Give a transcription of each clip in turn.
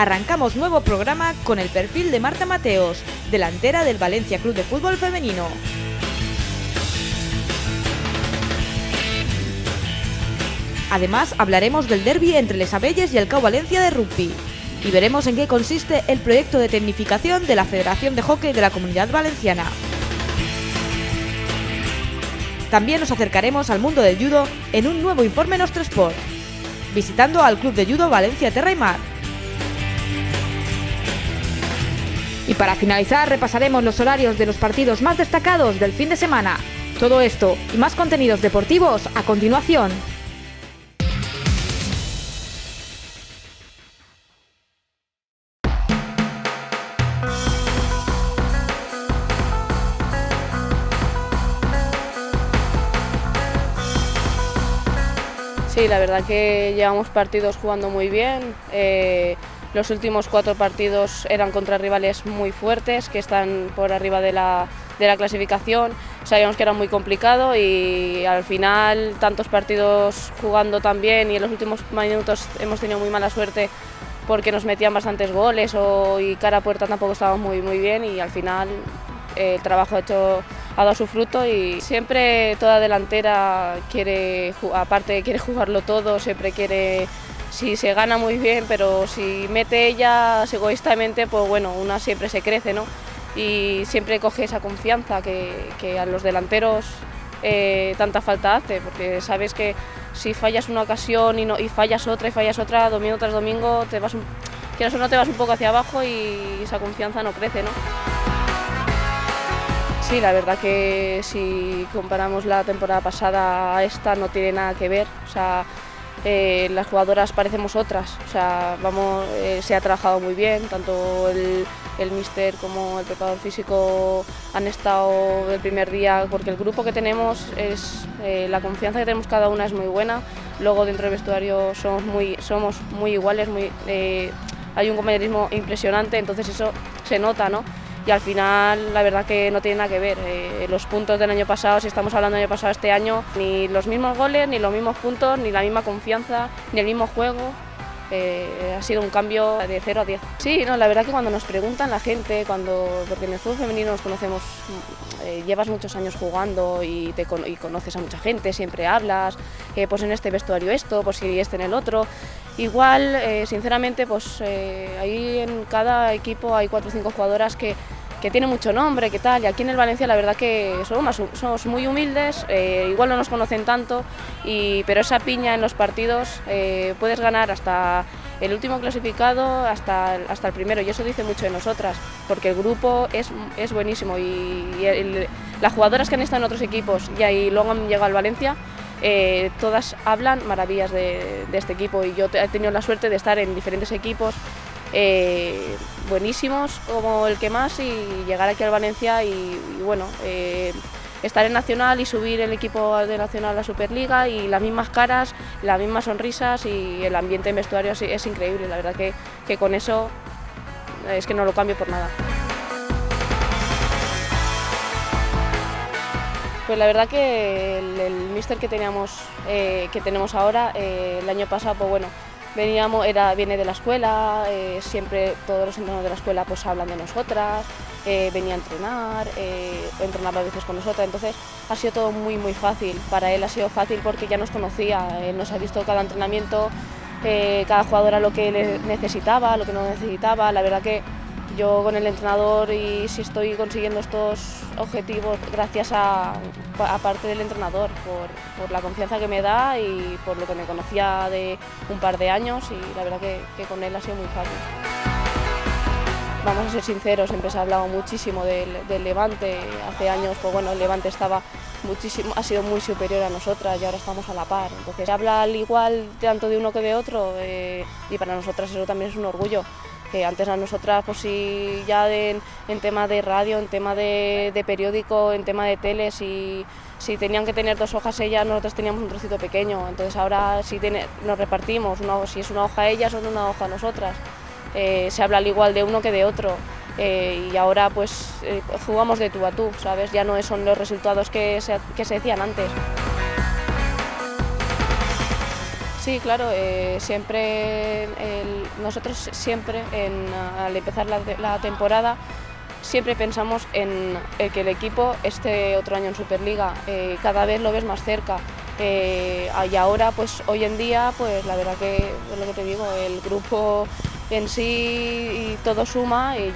Arrancamos nuevo programa con el perfil de Marta Mateos, delantera del Valencia Club de Fútbol Femenino. Además, hablaremos del derbi entre Les Abelles y el CAU Valencia de rugby. Y veremos en qué consiste el proyecto de tecnificación de la Federación de Hockey de la Comunidad Valenciana. También nos acercaremos al mundo del judo en un nuevo informe Nostre Sport, visitando al Club de Judo Valencia Terra y Mar. Y para finalizar, repasaremos los horarios de los partidos más destacados del fin de semana. Todo esto y más contenidos deportivos a continuación. Sí, la verdad que llevamos partidos jugando muy bien. Los últimos 4 partidos eran contra rivales muy fuertes que están por arriba de la clasificación. Sabíamos que era muy complicado y al final tantos partidos jugando tan bien y en los últimos minutos hemos tenido muy mala suerte porque nos metían bastantes goles y cara a puerta tampoco estábamos muy bien y al final el trabajo ha dado su fruto y siempre toda delantera quiere jugarlo todo, siempre quiere, si se gana muy bien, pero si mete ella egoístamente, pues bueno, una siempre se crece, ¿no? Y siempre coge esa confianza que a los delanteros tanta falta hace, porque sabes que si fallas una ocasión y fallas otra, domingo tras domingo, quieras o no te vas un poco hacia abajo y esa confianza no crece, ¿no? Sí, la verdad que si comparamos la temporada pasada a esta no tiene nada que ver, o sea, las jugadoras parecemos otras, o sea, se ha trabajado muy bien, tanto el míster como el preparador físico han estado el primer día, porque el grupo que tenemos, la confianza que tenemos cada una es muy buena, luego dentro del vestuario somos muy iguales, hay un compañerismo impresionante, entonces eso se nota, ¿no? Y al final la verdad que no tiene nada que ver, los puntos del año pasado, si estamos hablando del año pasado, este año, ni los mismos goles, ni los mismos puntos, ni la misma confianza, ni el mismo juego, ha sido un cambio de 0 a 10. Sí, no, la verdad que cuando nos preguntan la gente, porque en el fútbol femenino nos conocemos, llevas muchos años jugando y conoces a mucha gente, siempre hablas, pues en este vestuario esto, pues si en el otro. Igual, sinceramente, pues ahí en cada equipo hay 4 o 5 jugadoras que tienen mucho nombre, que tal, y aquí en el Valencia la verdad que somos muy humildes, igual no nos conocen tanto, pero esa piña en los partidos puedes ganar hasta el último clasificado, hasta el primero, y eso dice mucho de nosotras, porque el grupo es buenísimo y las jugadoras que han estado en otros equipos y luego han llegado al Valencia, todas hablan maravillas de este equipo y yo he tenido la suerte de estar en diferentes equipos buenísimos como el que más y llegar aquí al Valencia y bueno, estar en Nacional y subir el equipo de Nacional a la Superliga y las mismas caras, las mismas sonrisas y el ambiente en vestuario es increíble, la verdad que con eso es que no lo cambio por nada. Pues la verdad que el míster que tenemos ahora, el año pasado, pues bueno, viene de la escuela, siempre todos los entrenadores de la escuela pues hablan de nosotras, venía a entrenar, entrenaba a veces con nosotras, entonces ha sido todo muy fácil, para él ha sido fácil porque ya nos conocía, él nos ha visto cada entrenamiento, cada jugadora lo que necesitaba, lo que no necesitaba, la verdad que yo con el entrenador y si estoy consiguiendo estos objetivos gracias a parte del entrenador, por la confianza que me da y por lo que me conocía de un par de años y la verdad que con él ha sido muy fácil. Vamos a ser sinceros, siempre se ha hablado muchísimo del Levante, hace años pues bueno, el Levante ha sido muy superior a nosotras y ahora estamos a la par, entonces se habla al igual tanto de uno que de otro y para nosotras eso también es un orgullo. Que antes a nosotras, pues si ya en tema de radio, en tema de periódico, en tema de tele, si tenían que tener 2 hojas ellas, nosotros teníamos un trocito pequeño, entonces ahora nos repartimos, si es una hoja ellas, son una hoja nosotras, se habla al igual de uno que de otro, y ahora pues jugamos de tú a tú, ¿sabes? Ya no son los resultados que se decían antes. Sí, claro, nosotros siempre al empezar la temporada siempre pensamos en que el equipo esté otro año en Superliga, cada vez lo ves más cerca. Y ahora, pues hoy en día, pues la verdad que es lo que te digo, el grupo en sí y todo suma, y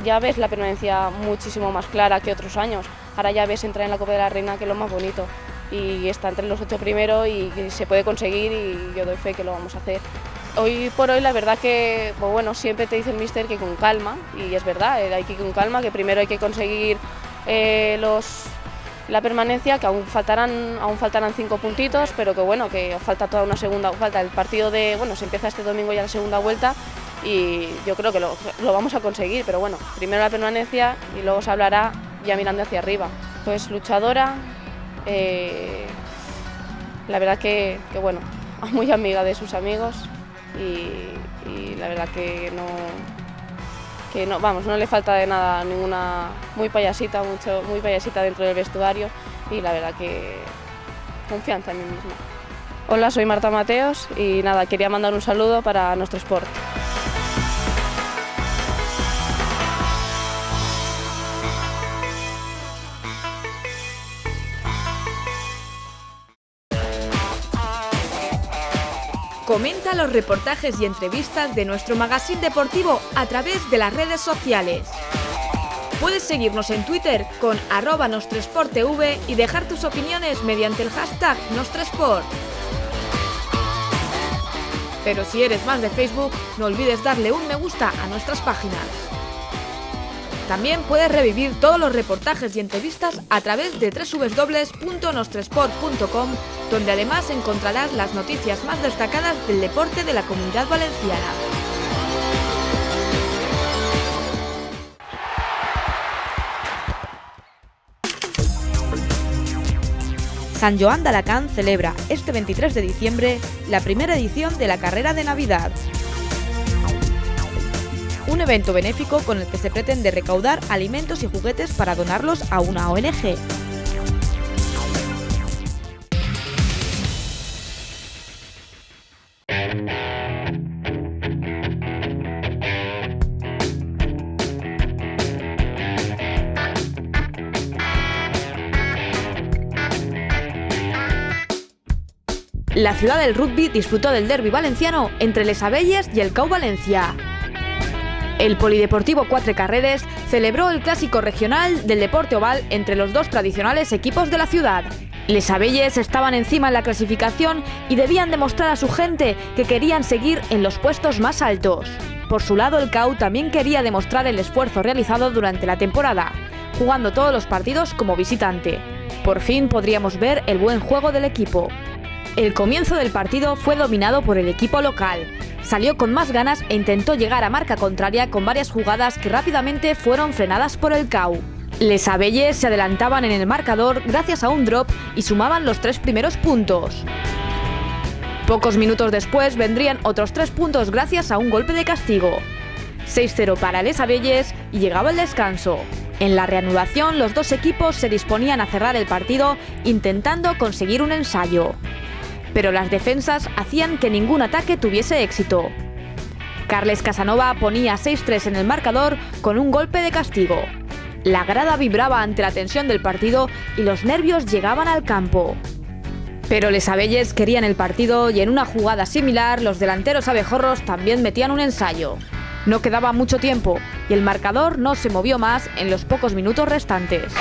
ya ves la permanencia muchísimo más clara que otros años. Ahora ya ves entrar en la Copa de la Reina, que es lo más bonito, y está entre los 8 primeros y se puede conseguir, y yo doy fe que lo vamos a hacer. Hoy por hoy la verdad que, bueno, siempre te dice el míster que con calma, y es verdad, hay que ir con calma, que primero hay que conseguir la permanencia, que aún faltarán 5 puntitos, pero que bueno, que falta toda una falta el partido se empieza este domingo ya la segunda vuelta, y yo creo que lo vamos a conseguir, pero bueno, primero la permanencia y luego se hablará ya mirando hacia arriba. Pues luchadora, la verdad que bueno, muy amiga de sus amigos, y la verdad que no le falta de nada, ninguna, muy payasita dentro del vestuario, y la verdad que confianza en mí misma. Hola, soy Marta Mateos y nada, quería mandar un saludo para nuestro sport. Comenta los reportajes y entrevistas de nuestro magazine deportivo a través de las redes sociales. Puedes seguirnos en Twitter con @NostresportTV y dejar tus opiniones mediante el hashtag Nostresport. Pero si eres más de Facebook, no olvides darle un me gusta a nuestras páginas. También puedes revivir todos los reportajes y entrevistas a través de www.nostresport.com, donde además encontrarás las noticias más destacadas del deporte de la Comunidad Valenciana. Sant Joan d'Alacant celebra este 23 de diciembre la primera edición de la Carrera de Navidad. Un evento benéfico con el que se pretende recaudar alimentos y juguetes para donarlos a una ONG. La ciudad del rugby disfrutó del derbi valenciano entre Les Abelles y el CAU Valencia. El Polideportivo Quatre Carreres celebró el clásico regional del deporte oval entre los dos tradicionales equipos de la ciudad. Les Abelles estaban encima en la clasificación y debían demostrar a su gente que querían seguir en los puestos más altos. Por su lado, el CAU también quería demostrar el esfuerzo realizado durante la temporada, jugando todos los partidos como visitante. Por fin podríamos ver el buen juego del equipo. El comienzo del partido fue dominado por el equipo local. Salió con más ganas e intentó llegar a marca contraria con varias jugadas que rápidamente fueron frenadas por el CAU. Les Abelles se adelantaban en el marcador gracias a un drop y sumaban los 3 primeros puntos. Pocos minutos después vendrían otros 3 puntos gracias a un golpe de castigo. 6-0 para Les Abelles y llegaba el descanso. En la reanudación, los dos equipos se disponían a cerrar el partido intentando conseguir un ensayo. Pero las defensas hacían que ningún ataque tuviese éxito. Carles Casanova ponía 6-3 en el marcador con un golpe de castigo. La grada vibraba ante la tensión del partido y los nervios llegaban al campo. Pero Les Abelles querían el partido y en una jugada similar los delanteros abejorros también metían un ensayo. No quedaba mucho tiempo y el marcador no se movió más en los pocos minutos restantes.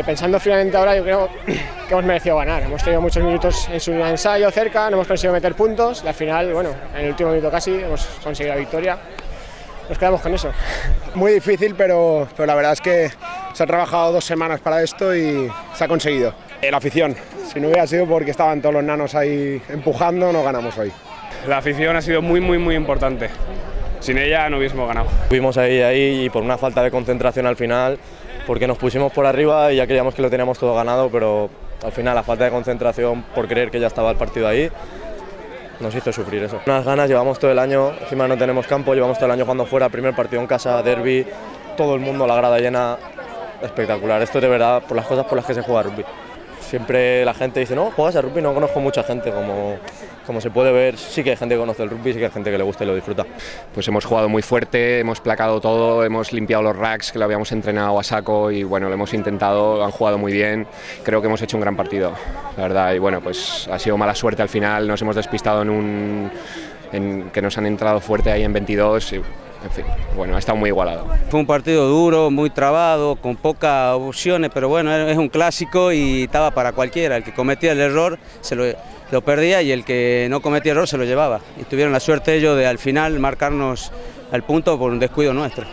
Pensando finalmente ahora, yo creo que hemos merecido ganar. Hemos tenido muchos minutos en su ensayo cerca, no hemos conseguido meter puntos y al final, bueno, en el último minuto casi hemos conseguido la victoria. Nos quedamos con eso. Muy difícil, pero la verdad es que se ha trabajado 2 semanas para esto y se ha conseguido. La afición, si no hubiera sido porque estaban todos los nanos ahí empujando, no ganamos hoy. La afición ha sido muy importante. Sin ella no hubiésemos ganado. Fuimos ahí y por una falta de concentración al final, porque nos pusimos por arriba y ya creíamos que lo teníamos todo ganado, pero al final la falta de concentración por creer que ya estaba el partido ahí nos hizo sufrir eso. Unas ganas, llevamos todo el año, encima no tenemos campo, llevamos todo el año jugando fuera, primer partido en casa, derbi, todo el mundo, la grada llena, espectacular. Esto es de verdad por las cosas por las que se juega rugby. Siempre la gente dice, no, juegas a rugby, no conozco mucha gente, como se puede ver, sí que hay gente que conoce el rugby, sí que hay gente que le gusta y lo disfruta. Pues hemos jugado muy fuerte, hemos placado todo, hemos limpiado los racks, que lo habíamos entrenado a saco y bueno, lo hemos intentado, han jugado muy bien, creo que hemos hecho un gran partido, la verdad, y bueno, pues ha sido mala suerte al final, nos hemos despistado en que nos han entrado fuerte ahí en 22 y, en fin, bueno, ha estado muy igualado. Fue un partido duro, muy trabado, con pocas opciones, pero bueno, es un clásico y estaba para cualquiera. El que cometía el error lo perdía y el que no cometía error se lo llevaba. Y tuvieron la suerte ellos de al final marcarnos el punto por un descuido nuestro.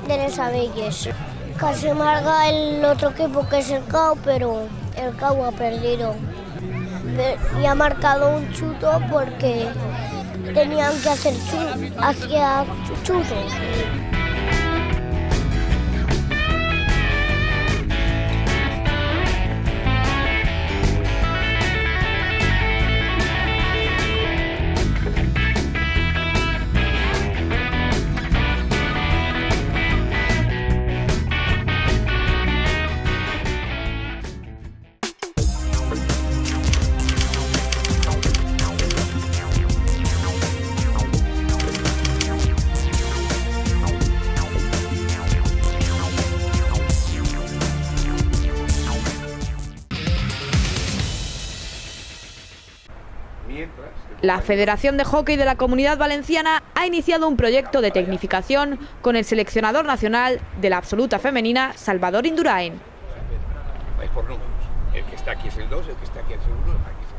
De Les Abelles. Casi marca el otro equipo que es el CAU, pero el CAU ha perdido. Y ha marcado un chuto porque tenían que hacer chuto. La Federación de Hockey de la Comunidad Valenciana ha iniciado un proyecto de tecnificación con el seleccionador nacional de la absoluta femenina, Salvador Indurain. Vais por números. El que está aquí es el 2, el que está aquí es el 1.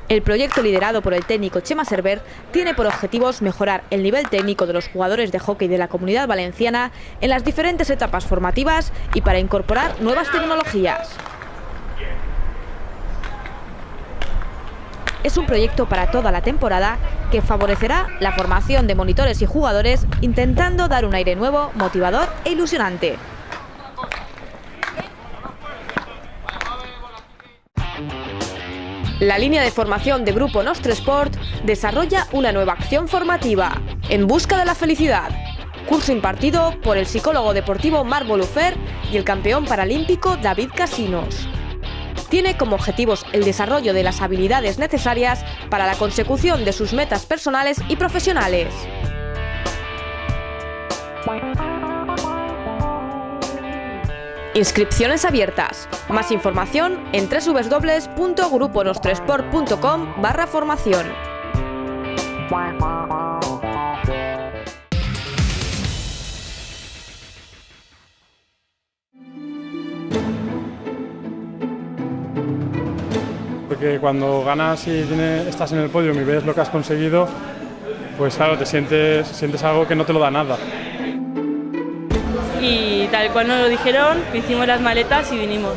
El proyecto, liderado por el técnico Chema Server, tiene por objetivos mejorar el nivel técnico de los jugadores de hockey de la Comunidad Valenciana en las diferentes etapas formativas y para incorporar nuevas tecnologías. Es un proyecto para toda la temporada que favorecerá la formación de monitores y jugadores, intentando dar un aire nuevo, motivador e ilusionante. La línea de formación de Grupo Nostre Sport desarrolla una nueva acción formativa, En busca de la felicidad, curso impartido por el psicólogo deportivo Marc Bolufer y el campeón paralímpico David Casinos. Tiene como objetivos el desarrollo de las habilidades necesarias para la consecución de sus metas personales y profesionales. Inscripciones abiertas. Más información en www.gruponostresport.com/formación. Porque cuando ganas y estás en el podio y ves lo que has conseguido, pues claro, te sientes algo que no te lo da nada. Y tal cual nos lo dijeron, hicimos las maletas y vinimos.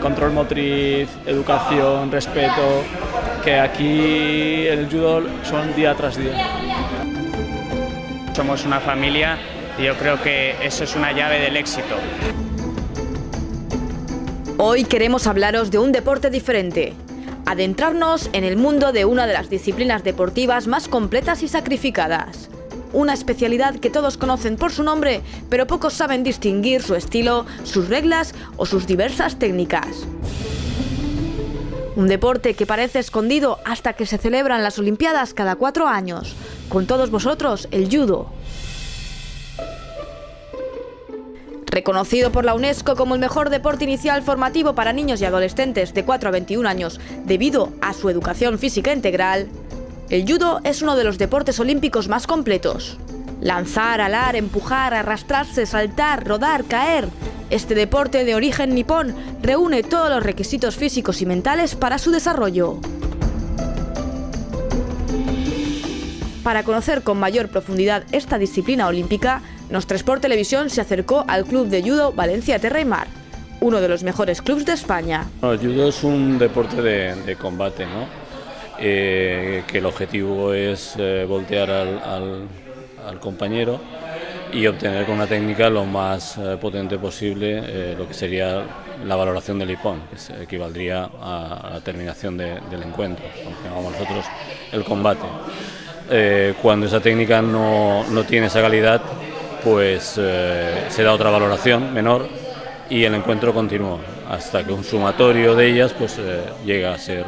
Control motriz, educación, respeto, que aquí el judo son día tras día. Somos una familia y yo creo que eso es una llave del éxito. Hoy queremos hablaros de un deporte diferente, adentrarnos en el mundo de una de las disciplinas deportivas más completas y sacrificadas. Una especialidad que todos conocen por su nombre, pero pocos saben distinguir su estilo, sus reglas o sus diversas técnicas. Un deporte que parece escondido hasta que se celebran las Olimpiadas cada 4 años. Con todos vosotros, el judo. Reconocido por la UNESCO como el mejor deporte inicial formativo para niños y adolescentes de 4 a 21 años debido a su educación física integral, el judo es uno de los deportes olímpicos más completos. Lanzar, alar, empujar, arrastrarse, saltar, rodar, caer. Este deporte de origen nipón reúne todos los requisitos físicos y mentales para su desarrollo. Para conocer con mayor profundidad esta disciplina olímpica, Nostre Sport Televisión se acercó al Club de Judo Valencia Terra y Mar, uno de los mejores clubes de España. El judo es un deporte de combate, ¿no? Que el objetivo es voltear al compañero y obtener con una técnica lo más potente posible lo que sería la valoración del ippon, que equivaldría a la terminación del encuentro, como llamamos nosotros el combate. Cuando esa técnica no tiene esa calidad, pues se da otra valoración menor y el encuentro continuó hasta que un sumatorio de ellas pues llega a ser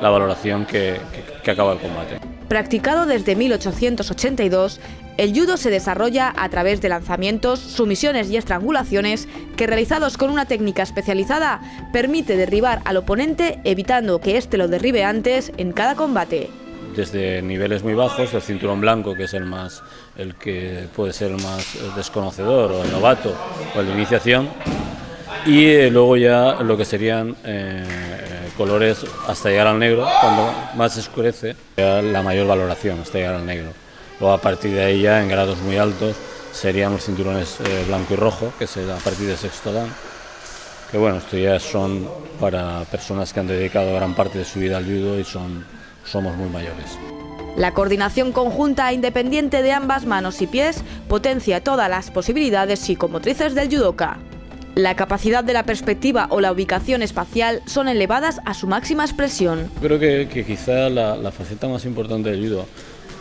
la valoración que acaba el combate. Practicado desde 1882, el judo se desarrolla a través de lanzamientos, sumisiones y estrangulaciones que, realizados con una técnica especializada, permite derribar al oponente evitando que éste lo derribe antes en cada combate. Desde niveles muy bajos, el cinturón blanco, que es el que puede ser el más desconocedor o el novato o el de iniciación, y luego ya lo que serían colores hasta llegar al negro. Cuando más se oscurece, la mayor valoración hasta llegar al negro. Luego a partir de ahí ya en grados muy altos serían los cinturones blanco y rojo, que es a partir de sexto dan. Que bueno, esto ya son para personas que han dedicado gran parte de su vida al judo y somos muy mayores. La coordinación conjunta e independiente de ambas manos y pies potencia todas las posibilidades psicomotrices del judoka. La capacidad de la perspectiva o la ubicación espacial son elevadas a su máxima expresión. Creo que quizá la faceta más importante del judo,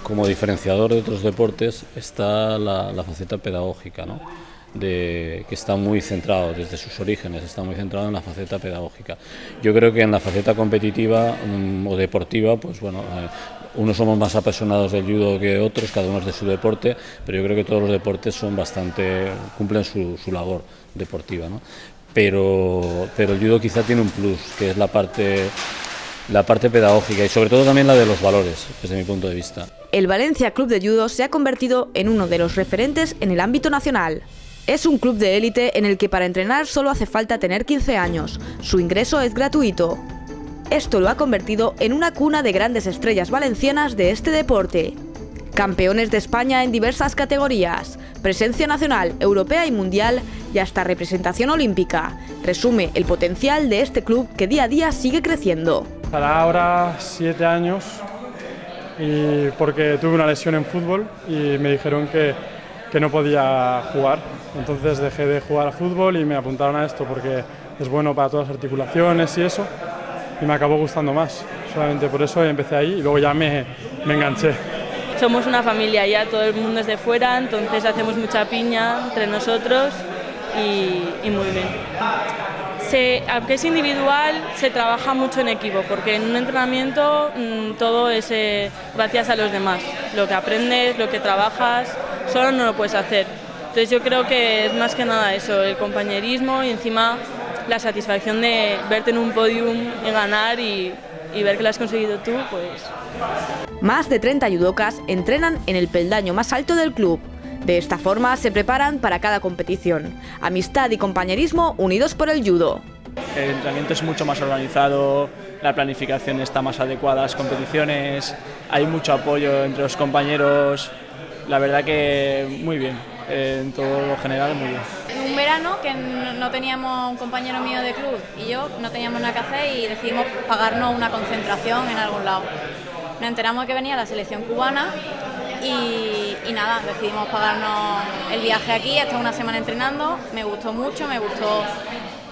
como diferenciador de otros deportes, está la faceta pedagógica, ¿no? Que está muy centrado, desde sus orígenes, está muy centrado en la faceta pedagógica. Yo creo que en la faceta competitiva o deportiva, pues bueno, unos somos más apasionados del judo que otros, cada uno es de su deporte, pero yo creo que todos los deportes cumplen su labor deportiva, ¿no? Pero el judo quizá tiene un plus, que es la parte pedagógica y sobre todo también la de los valores, desde mi punto de vista. El Valencia Club de Judo se ha convertido en uno de los referentes en el ámbito nacional. Es un club de élite en el que para entrenar solo hace falta tener 15 años. Su ingreso es gratuito. Esto lo ha convertido en una cuna de grandes estrellas valencianas de este deporte. Campeones de España en diversas categorías, presencia nacional, europea y mundial y hasta representación olímpica. Resume el potencial de este club que día a día sigue creciendo. Hará ahora 7 años y porque tuve una lesión en fútbol y me dijeron que no podía jugar. Entonces dejé de jugar a fútbol y me apuntaron a esto porque es bueno para todas las articulaciones y eso. Y me acabó gustando más. Solamente por eso empecé ahí y luego ya me enganché. Somos una familia ya, todo el mundo es de fuera, entonces hacemos mucha piña entre nosotros y muy bien. Aunque es individual, se trabaja mucho en equipo, porque en un entrenamiento todo es gracias a los demás. Lo que aprendes, lo que trabajas, solo no lo puedes hacer. Entonces yo creo que es más que nada eso, el compañerismo y encima la satisfacción de verte en un podium y ganar y ver que lo has conseguido tú, pues... Más de 30 judokas entrenan en el peldaño más alto del club. De esta forma se preparan para cada competición. Amistad y compañerismo unidos por el judo. El entrenamiento es mucho más organizado, la planificación está más adecuada, las competiciones, hay mucho apoyo entre los compañeros. La verdad que muy bien, en todo lo general muy bien. Un verano que no teníamos un compañero mío de club y yo no teníamos nada que hacer y decidimos pagarnos una concentración en algún lado. Nos enteramos de que venía la selección cubana y nada, decidimos pagarnos el viaje aquí, hasta una semana entrenando. Me gustó mucho, me gustó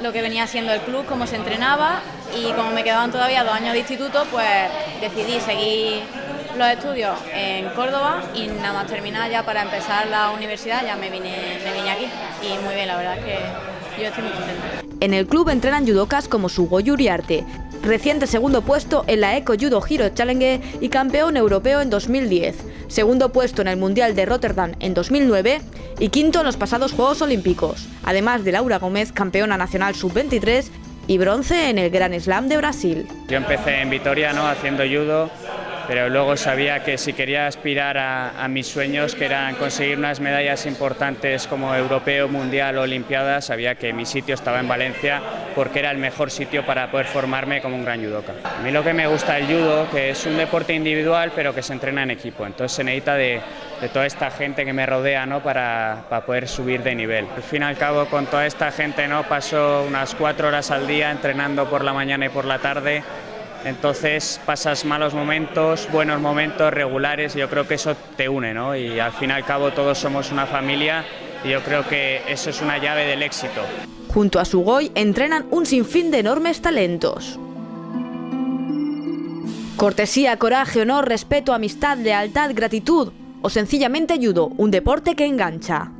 lo que venía haciendo el club, cómo se entrenaba y como me quedaban todavía 2 años de instituto, pues decidí seguir los estudios en Córdoba y nada más terminar ya para empezar la universidad ya me vine aquí y muy bien, la verdad es que yo estoy muy contenta. En el club entrenan judokas como Sugoyu Uriarte, reciente segundo puesto en la Eco Judo Hero Challenge y campeón europeo en 2010, segundo puesto en el Mundial de Rotterdam en 2009 y quinto en los pasados Juegos Olímpicos, además de Laura Gómez, campeona nacional sub-23 y bronce en el Grand Slam de Brasil. Yo empecé en Vitoria, ¿no?, haciendo judo, pero luego sabía que si quería aspirar a mis sueños, que eran conseguir unas medallas importantes como europeo, mundial o olimpiadas, sabía que mi sitio estaba en Valencia porque era el mejor sitio para poder formarme como un gran judoka. A mí lo que me gusta del judo, que es un deporte individual pero que se entrena en equipo, entonces se necesita de toda esta gente que me rodea, ¿no?, para poder subir de nivel. Al fin y al cabo, con toda esta gente, ¿no?, paso unas 4 horas al día entrenando por la mañana y por la tarde. Entonces pasas malos momentos, buenos momentos, regulares, y yo creo que eso te une, ¿no? Y al fin y al cabo todos somos una familia y yo creo que eso es una llave del éxito. Junto a Sugoi entrenan un sinfín de enormes talentos. Cortesía, coraje, honor, respeto, amistad, lealtad, gratitud o sencillamente judo, un deporte que engancha.